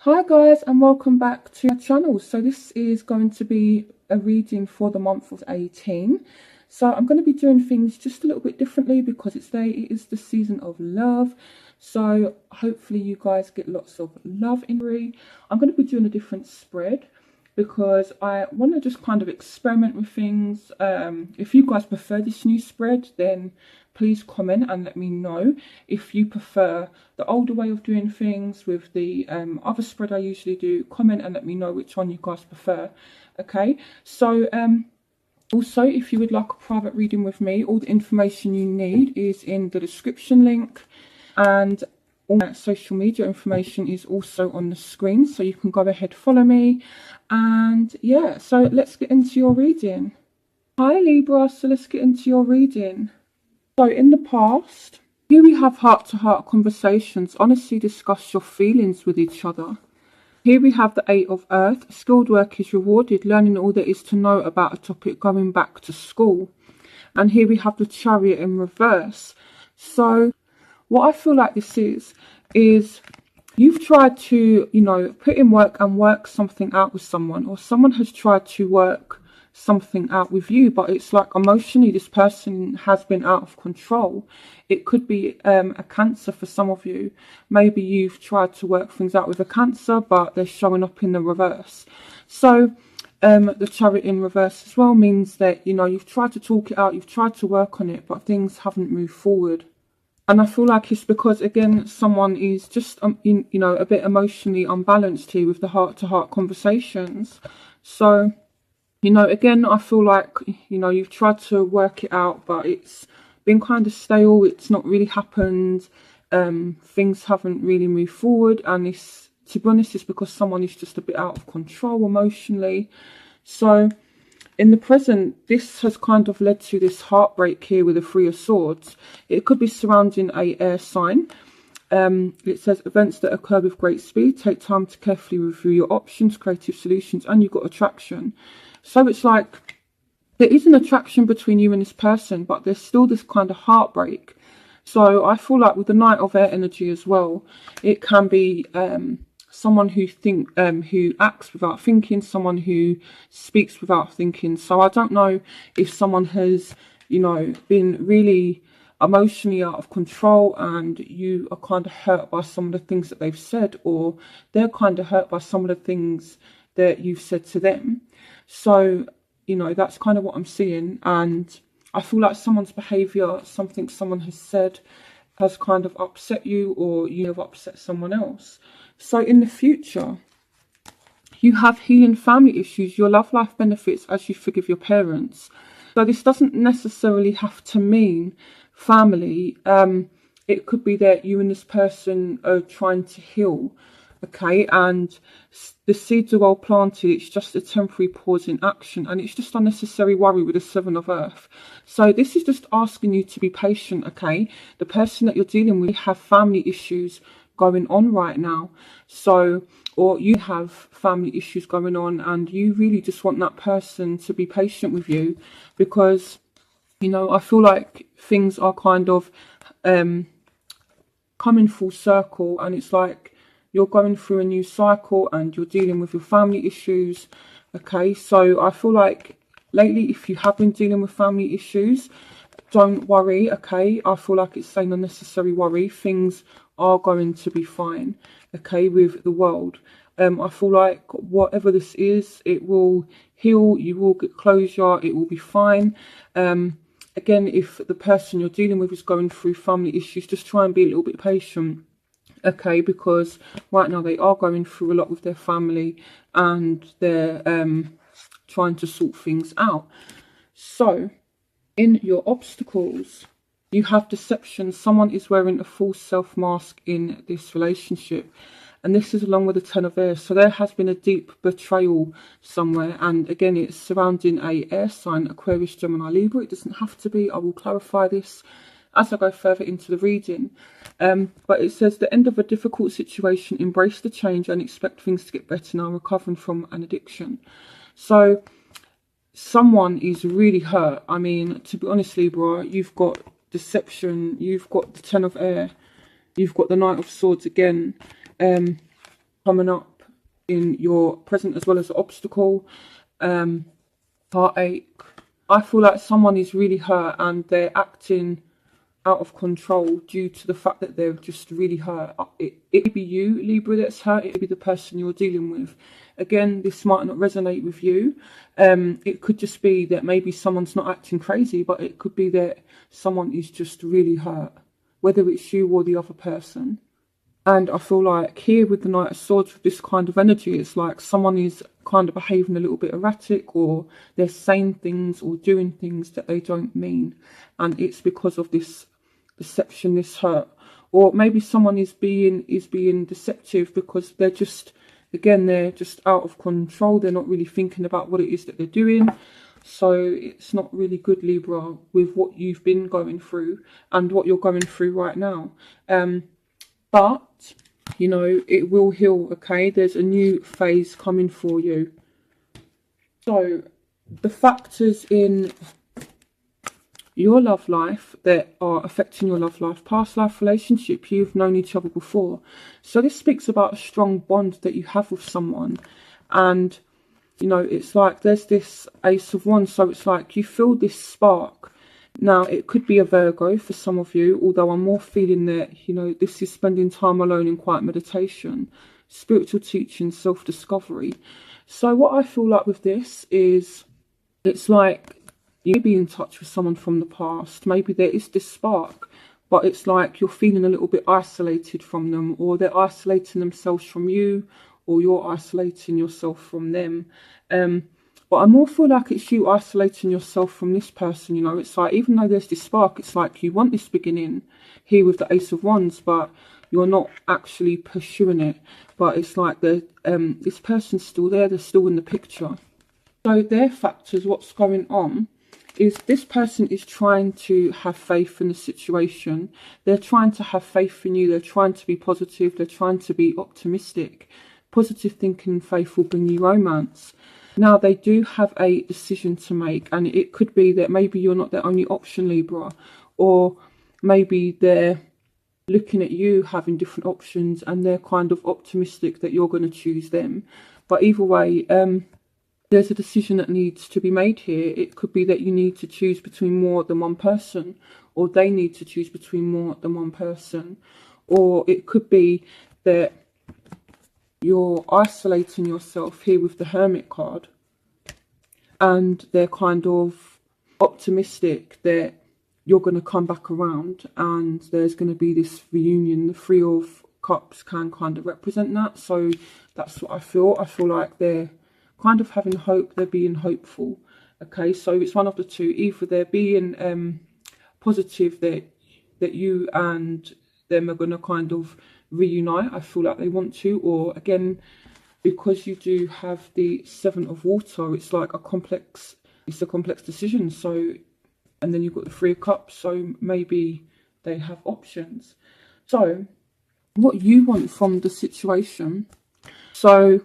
Hi guys, and welcome back to my channel. So this is going to be a reading for the month of 18. So I'm going to be doing things just a little bit differently because it is the season of love. So hopefully you guys get lots of love in read. I'm going to be doing a different spread because I want to just kind of experiment with things. If you guys prefer this new spread, then please comment and let me know. If you prefer the older way of doing things with the other spread I usually do, comment and let me know which one you guys prefer. Okay, so also if you would like a private reading with me, all the information you need is in the description link, and all that social media information is also on the screen, so you can go ahead, follow me. And yeah, so let's get into your reading. Hi Libra, so let's get into your reading. So in the past, here we have heart-to-heart conversations, honestly discuss your feelings with each other. Here we have the Eight of Earth, skilled work is rewarded, learning all there is to know about a topic, going back to school. And here we have the Chariot in reverse. So what I feel like this is you've tried to, put in work and work something out with someone, or someone has tried to work something out with you, but it's like emotionally this person has been out of control. It could be a Cancer for some of you. Maybe you've tried to work things out with a Cancer, but they're showing up in the reverse. So the Chariot in reverse as well means that you've tried to talk it out, you've tried to work on it, but things haven't moved forward. And I feel like it's because, again, someone is just a bit emotionally unbalanced here with the heart-to-heart conversations. So again, I feel like, you've tried to work it out, but it's been kind of stale. It's not really happened. Things haven't really moved forward. And it's, to be honest, it's because someone is just a bit out of control emotionally. So in the present, this has kind of led to this heartbreak here with the Three of Swords. It could be surrounding a air sign. It says events that occur with great speed. Take time to carefully review your options, creative solutions, and you've got attraction. So it's like there is an attraction between you and this person, but there's still this kind of heartbreak. So I feel like with the Knight of Air energy as well, it can be someone who acts without thinking, someone who speaks without thinking. So I don't know if someone has, been really emotionally out of control and you are kind of hurt by some of the things that they've said, or they're kind of hurt by some of the things that you've said to them. So, that's kind of what I'm seeing. And I feel like someone's behaviour, something someone has said, has kind of upset you, or you have upset someone else. So in the future, you have healing family issues. Your love life benefits as you forgive your parents. So this doesn't necessarily have to mean family. It could be that you and this person are trying to heal. Okay, and the seeds are well planted. It's just a temporary pause in action, and it's just unnecessary worry with the Seven of Earth. So this is just asking you to be patient. Okay, the person that you're dealing with have family issues going on right now. So, or you have family issues going on, and you really just want that person to be patient with you, because I feel like things are kind of coming full circle, and it's like you're going through a new cycle and you're dealing with your family issues. Okay, so I feel like lately, if you have been dealing with family issues, don't worry. Okay, I feel like it's saying unnecessary worry. Things are going to be fine. Okay, with the world. I feel like whatever this is, it will heal. You will get closure. It will be fine. Again, if the person you're dealing with is going through family issues, just try and be a little bit patient. Okay, because right now they are going through a lot with their family, and they're trying to sort things out. So in your obstacles, you have deception. Someone is wearing a false self mask in this relationship, and this is along with the Ten of Air. So there has been a deep betrayal somewhere, and again, it's surrounding a air sign, Aquarius, Gemini, Libra. It doesn't have to be. I will clarify this as I go further into the reading. But it says the end of a difficult situation, embrace the change and expect things to get better now, recovering from an addiction. So someone is really hurt. I mean, to be honest, Libra, you've got deception, you've got the Ten of Air, you've got the Knight of Swords again coming up. in your present as well as the obstacle. Heartache. I feel like someone is really hurt and they're acting out of control due to the fact that they're just really hurt. It could be you, Libra, that's hurt. It could be the person you're dealing with. Again, this might not resonate with you. It could just be that maybe someone's not acting crazy, but it could be that someone is just really hurt, whether it's you or the other person. And I feel like here with the Knight of Swords, with this kind of energy, it's like someone is kind of behaving a little bit erratic, or they're saying things or doing things that they don't mean. And it's because of this deception, this hurt. Or maybe someone is being deceptive because they're just, again, they're just out of control. They're not really thinking about what it is that they're doing. So it's not really good, Libra, with what you've been going through and what you're going through right now. But, you know, it will heal, okay? There's a new phase coming for you. So, the factors in your love life that are affecting your love life: past life relationship, you've known each other before. So this speaks about a strong bond that you have with someone. And, you know, it's like there's this Ace of Wands. So it's like you feel this spark. Now, it could be a Virgo for some of you, although I'm more feeling that, you know, this is spending time alone in quiet meditation, spiritual teaching, self-discovery. So what I feel like with this is, it's like you may be in touch with someone from the past. Maybe there is this spark, but it's like you're feeling a little bit isolated from them, or they're isolating themselves from you, or you're isolating yourself from them. But I more feel like it's you isolating yourself from this person, you know. It's like, even though there's this spark, it's like you want this beginning here with the Ace of Wands, but you're not actually pursuing it. But it's like this person's still there, they're still in the picture. So their factors, what's going on, is this person is trying to have faith in the situation. They're trying to have faith in you. They're trying to be positive. They're trying to be optimistic. Positive thinking and faith will bring you romance. Now, they do have a decision to make, and it could be that maybe you're not their only option, Libra, or maybe they're looking at you having different options and they're kind of optimistic that you're going to choose them. But either way, there's a decision that needs to be made here. It could be that you need to choose between more than one person, or they need to choose between more than one person. Or it could be that you're isolating yourself here with the Hermit card, and they're kind of optimistic that you're going to come back around and there's going to be this reunion. The Three of Cups can kind of represent that. So that's what I feel. I feel like they're kind of having hope. They're being hopeful. Okay, so it's one of the two. Either they're being positive that you and them are going to kind of reunite. I feel like they want to. Or again, because you do have the Seven of Water, it's like a complex decision. So, and then you've got the Three of Cups, so maybe they have options. So what you want from the situation. So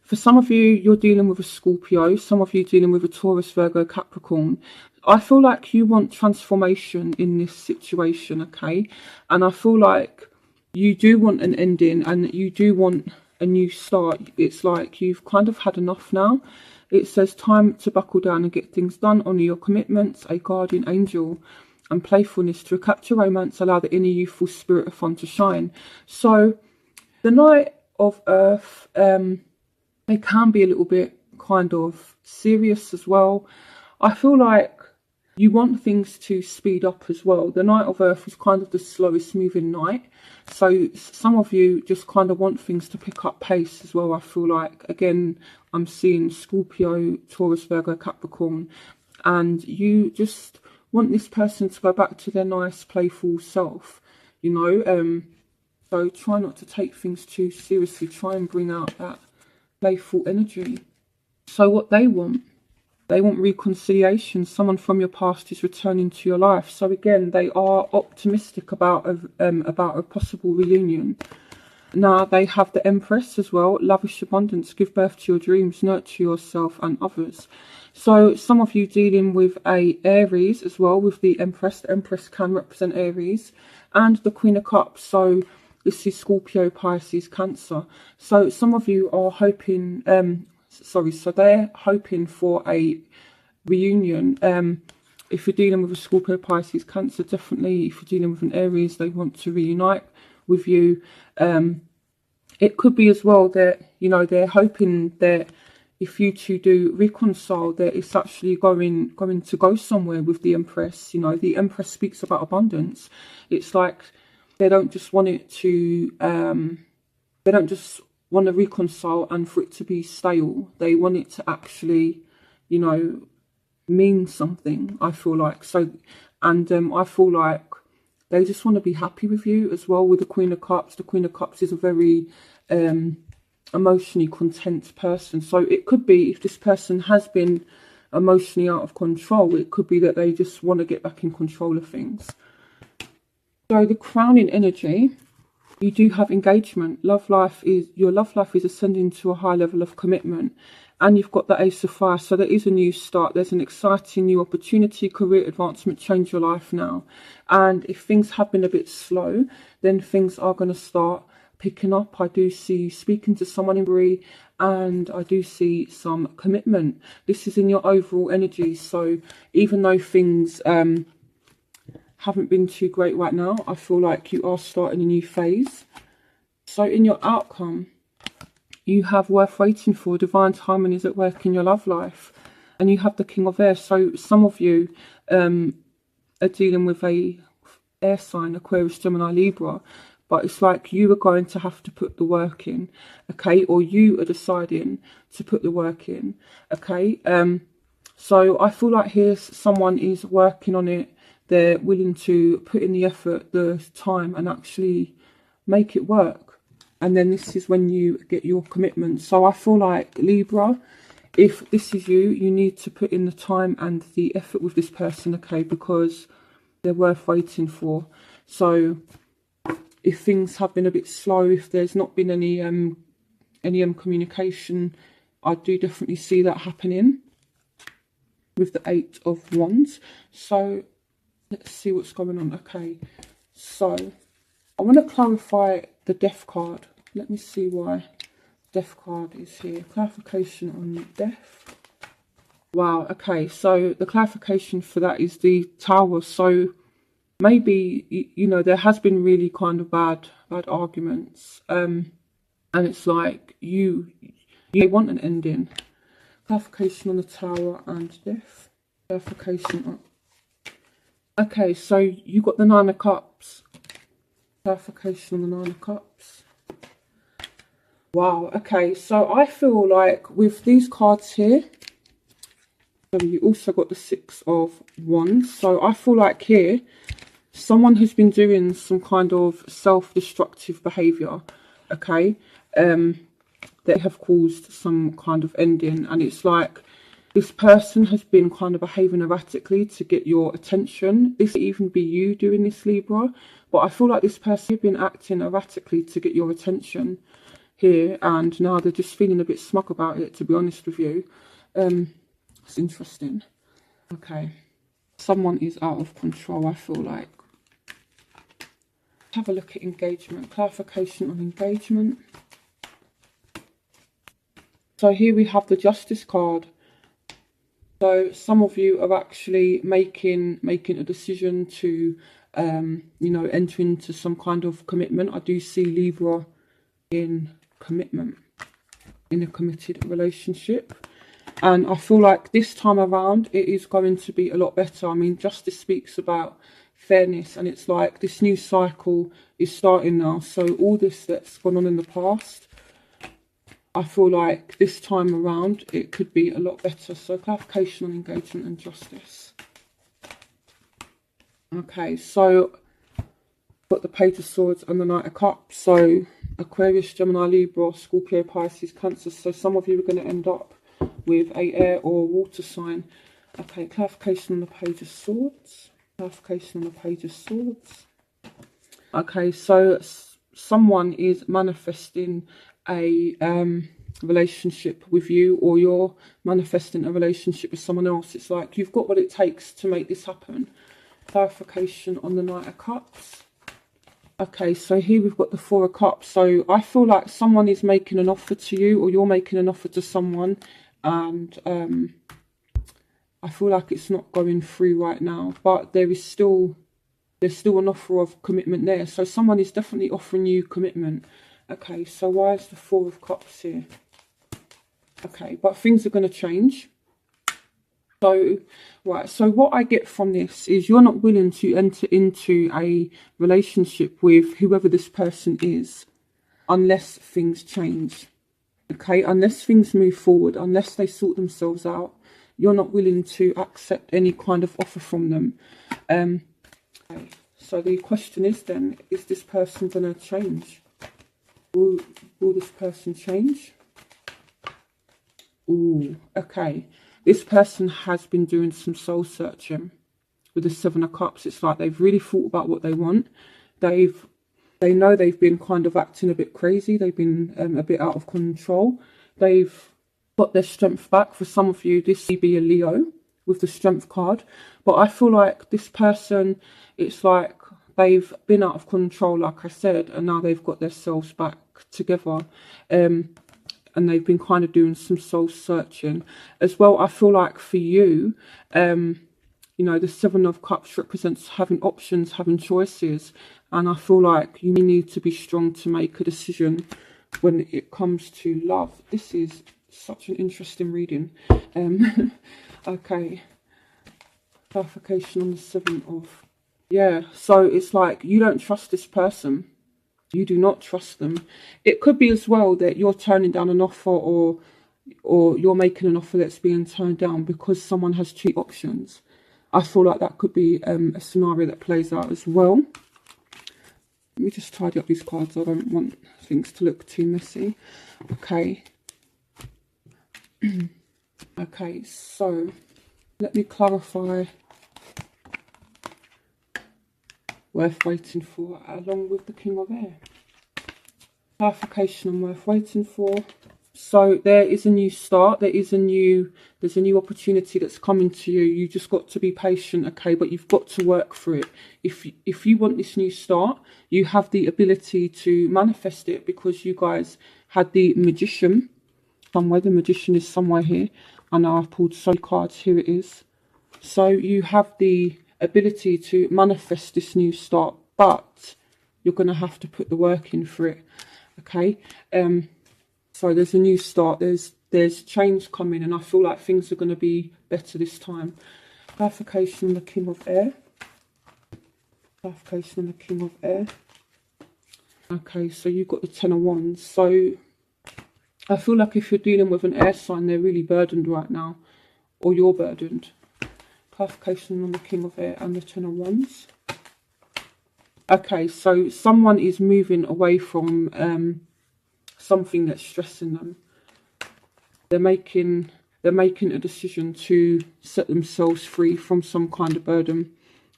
for some of you, you're dealing with a Scorpio. Some of you dealing with a Taurus, Virgo, Capricorn. I feel like you want transformation in this situation, okay? And I feel like you do want an ending and you do want a new start. It's like you've kind of had enough now. It says time to buckle down and get things done. Honour your commitments, a guardian angel, and playfulness to capture romance. Allow the inner youthful spirit of fun to shine. So the Knight of Earth, they can be a little bit kind of serious as well. I feel like you want things to speed up as well. The Knight of Earth is kind of the slowest moving knight. So some of you just kind of want things to pick up pace as well. I feel like, again, I'm seeing Scorpio, Taurus, Virgo, Capricorn. And you just want this person to go back to their nice, playful self, you know. So try not to take things too seriously. Try and bring out that playful energy. So what they want reconciliation. Someone from your past is returning to your life. So again, they are optimistic about a possible reunion. Now they have the Empress as well. Lavish abundance, give birth to your dreams, nurture yourself and others. So some of you dealing with a Aries as well with the Empress. The Empress can represent Aries, and the Queen of Cups. So This is Scorpio, Pisces, Cancer. So some of you are hoping, so they're hoping for a reunion. If you're dealing with a Scorpio, Pisces, Cancer, definitely. If you're dealing with an Aries, they want to reunite with you. It could be as well that, you know, they're hoping that if you two do reconcile, that it's actually going to go somewhere with the Empress. You know, the Empress speaks about abundance. It's like they don't just want it to, they don't just want to reconcile and for it to be stale. They want it to actually, you know, mean something, I feel like. So, and I feel like they just want to be happy with you as well. With the Queen of Cups, the Queen of Cups is a very emotionally content person. So it could be, if this person has been emotionally out of control, it could be that they just want to get back in control of things. So the crowning energy, you do have engagement. Your love life is ascending to a high level of commitment. And you've got the Ace of Fire, so there is a new start. There's an exciting new opportunity, career advancement, change your life now. And if things have been a bit slow, then things are going to start picking up. I do see you speaking to someone in Libra, and I do see some commitment. This is in your overall energy. So even though things haven't been too great right now, I feel like you are starting a new phase. So in your outcome, you have worth waiting for. Divine timing is at work in your love life. And you have the King of Air. So some of you are dealing with a air sign, Aquarius, Gemini, Libra. But it's like you are going to have to put the work in, okay? Or you are deciding to put the work in, okay? So I feel like here someone is working on it. They're willing to put in the effort, the time, and actually make it work. And then this is when you get your commitment. So I feel like, Libra, if this is you, you need to put in the time and the effort with this person, okay? Because they're worth waiting for. So if things have been a bit slow, if there's not been any communication, I do definitely see that happening with the Eight of Wands. So let's see what's going on. Okay, so I want to clarify the Death card. Let me see why Death card is here. Clarification on Death. Wow, okay, so the clarification for that is the Tower. So maybe, you know, there has been really kind of bad arguments. And it's like you want an ending. Clarification on the Tower and Death. Clarification on... Okay, so you got the Nine of Cups. Clarification on the Nine of Cups. Wow, okay, so I feel like with these cards here, you also got the Six of Wands. So I feel like here, someone who's been doing some kind of self-destructive behaviour, okay, that have caused some kind of ending. And it's like this person has been kind of behaving erratically to get your attention. This could even be you doing this, Libra. But I feel like this person has been acting erratically to get your attention here. And now they're just feeling a bit smug about it, to be honest with you. It's interesting. Okay. Someone is out of control, I feel like. Have a look at engagement. Clarification on engagement. So here we have the Justice card. So some of you are actually making a decision to, you know, enter into some kind of commitment. I do see Libra in commitment, in a committed relationship. And I feel like this time around, it is going to be a lot better. I mean, Justice speaks about fairness, and it's like this new cycle is starting now. So all this that's gone on in the past, I feel like this time around, it could be a lot better. So clarification on engagement and justice. Okay, so got the Page of Swords and the Knight of Cups. So Aquarius, Gemini, Libra, Scorpio, Pisces, Cancer. So some of you are going to end up with a air or water sign. Okay, clarification on the Page of Swords. Clarification on the Page of Swords. Okay, so someone is manifesting a relationship with you, or you're manifesting a relationship with someone else. It's like you've got what it takes to make this happen. Clarification on the Knight of Cups. Okay, so here we've got the Four of Cups. So I feel like someone is making an offer to you, or you're making an offer to someone, and I feel like it's not going through right now, but there's still an offer of commitment there. So someone is definitely offering you commitment. Okay, so why is the Four of Cups here? Okay, but things are going to change. So, right, so what I get from this is you're not willing to enter into a relationship with whoever this person is unless things change. Okay, unless things move forward, unless they sort themselves out, you're not willing to accept any kind of offer from them. Okay, so the question is then, is this person going to change? Will this person change? Ooh, okay. This person has been doing some soul searching with the Seven of Cups. It's like they've really thought about what they want. They know they've been kind of acting a bit crazy. They've been a bit out of control. They've got their strength back. For some of you, this may be a Leo with the Strength card. But I feel like this person, it's like they've been out of control, like I said, and now they've got themselves back together. And they've been kind of doing some soul searching as well. I feel like for you, you know, the Seven of Cups represents having options, having choices. And I feel like you need to be strong to make a decision when it comes to love. This is such an interesting reading. Okay. Clarification on the Seven of... Yeah, so it's like you don't trust this person. You do not trust them. It could be as well that you're turning down an offer, or you're making an offer that's being turned down because someone has two options. I feel like that could be a scenario that plays out as well. Let me just tidy up these cards. I don't want things to look too messy. Okay. Okay, so let me clarify. Worth waiting for, along with the King of Air. Clarification on worth waiting for. So there is a new start. There's a new opportunity that's coming to you. You just got to be patient, okay? But you've got to work for it. If you want this new start, you have the ability to manifest it, because you guys had the Magician somewhere. The Magician is somewhere here. I know I've pulled so many cards. Here it is. So you have the ability to manifest this new start, but you're going to have to put the work in for it. Okay, so there's a new start, there's change coming, and I feel like things are going to be better this time. Clarification on the King of Air. Clarification on the King of Air. Okay, so you've got the Ten of Wands. So I feel like if you're dealing with an air sign, they're really burdened right now, or you're burdened. Clarification on the King of Air and the Ten of Wands. Okay, so someone is moving away from something that's stressing them. They're making a decision to set themselves free from some kind of burden.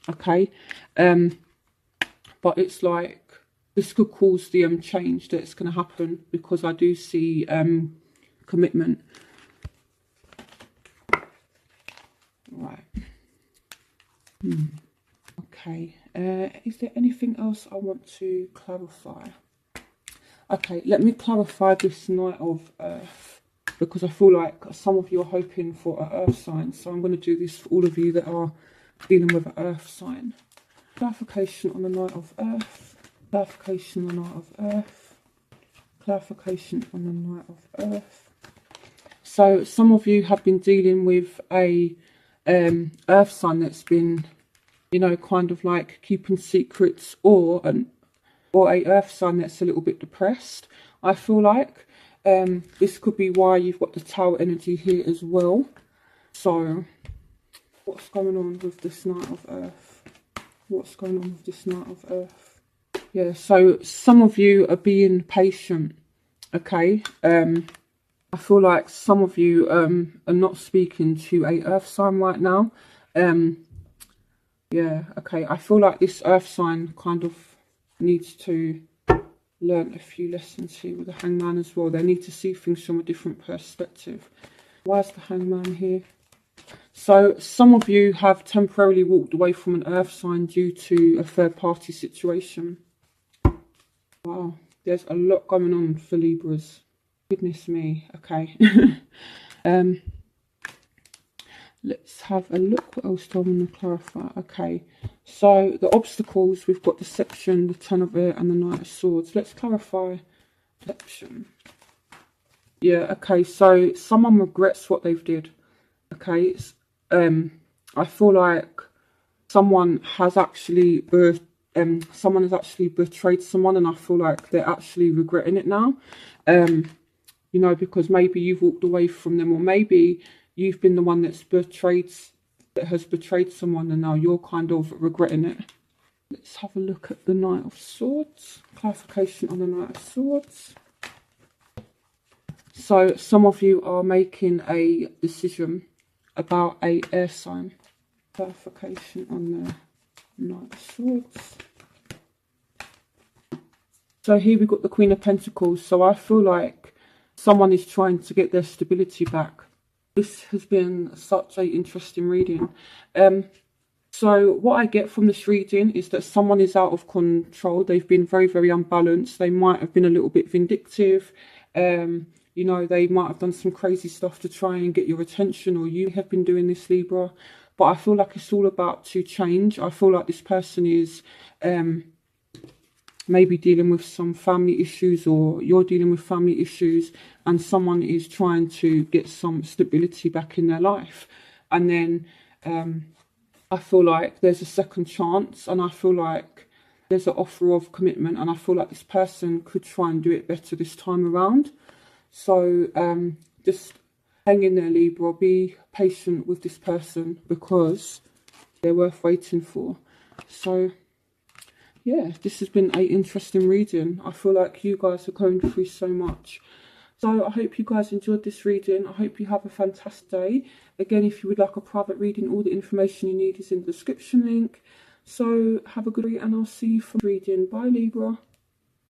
Okay, but it's like this could cause the change that's going to happen, because I do see commitment. Right. Okay, is there anything else I want to clarify? Okay, let me clarify this Knight of Earth, because I feel like some of you are hoping for an earth sign. So I'm going to do this for all of you that are dealing with an earth sign. Clarification on the Knight of Earth. Clarification on the Knight of Earth. Clarification on the Knight of Earth. So some of you have been dealing with a earth sign that's been, you know, kind of like keeping secrets, or a earth sign that's a little bit depressed. I feel like this could be why you've got the Tower energy here as well. So what's going on with this Knight of Earth? What's going on with this Knight of Earth? Yeah, so some of you are being patient, okay? I feel like some of you are not speaking to a earth sign right now. Yeah, okay. I feel like this earth sign kind of needs to learn a few lessons here with the Hangman as well. They need to see things from a different perspective. Why is the Hangman here? So some of you have temporarily walked away from an earth sign due to a third party situation. Wow, there's a lot going on for Libras. Goodness me. Okay. Let's have a look. What else do I want to clarify? Okay, so the obstacles, we've got deception, the Ten of Air, and the Knight of Swords. Let's clarify deception. Yeah, okay, so someone regrets what they've did. Okay, I feel like someone has actually betrayed someone, and I feel like they're actually regretting it now. You know, because maybe you've walked away from them, or maybe you've been the one that has betrayed someone, and now you're kind of regretting it. Let's have a look at the Knight of Swords. Clarification on the Knight of Swords. So some of you are making a decision about a air sign. Clarification on the Knight of Swords. So here we've got the Queen of Pentacles. So I feel like someone is trying to get their stability back. This has been such an interesting reading. So what I get from this reading is that someone is out of control. They've been very, very unbalanced. They might have been a little bit vindictive. You know, they might have done some crazy stuff to try and get your attention, or you have been doing this, Libra. But I feel like it's all about to change. I feel like this person is maybe dealing with some family issues, or you're dealing with family issues, and someone is trying to get some stability back in their life. And then I feel like there's a second chance, and I feel like there's an offer of commitment, and I feel like this person could try and do it better this time around. So just hang in there, Libra. Be patient with this person, because they're worth waiting for. So yeah, this has been an interesting reading. I feel like you guys are going through so much. So I hope you guys enjoyed this reading. I hope you have a fantastic day. Again, if you would like a private reading, all the information you need is in the description link. So have a good week, and I'll see you for the reading. Bye, Libra.